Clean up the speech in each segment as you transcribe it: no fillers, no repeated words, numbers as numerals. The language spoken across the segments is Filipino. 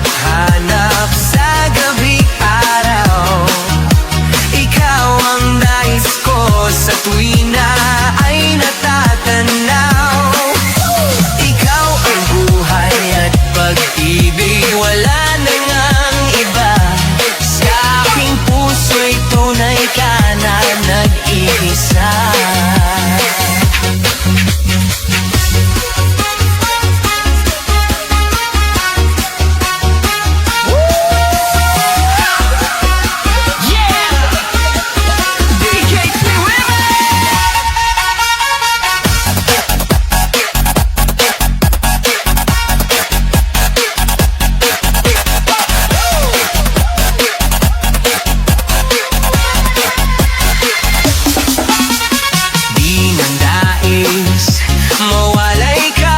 hanap-hanap sa gabi araw. Ikaw ang nais ko sa tuwina ay natatanaw. Ikaw ang buhay at pag-ibig, wala na ngang iba. Sa aking puso'y tunay ka na nag-iisa. Mawalay ka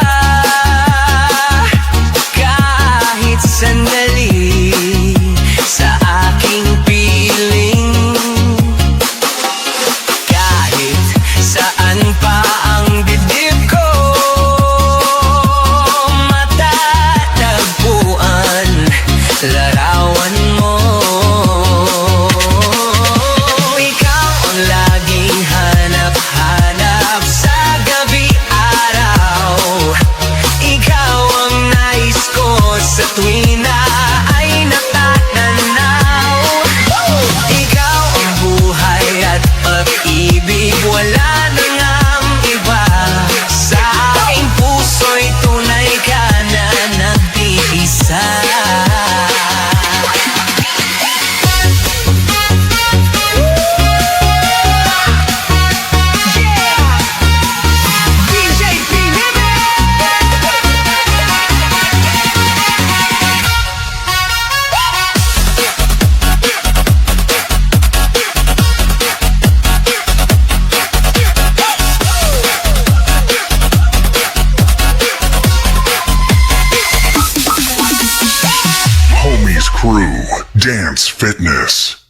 kahit sandali sa aking piling. Kahit saan pa ang dibdib ko matatagpuan, larawan mo. Ikaw ang laging hanap-hanap sa gabi araw. Ikaw ang nais ko sa tuwina ay natatanaw. Ikaw ang buhay at pag-ibig, wala na ngang iba. Sa aking puso'y tunay ka na nag-iisa. Homies Crew Dance Fitness.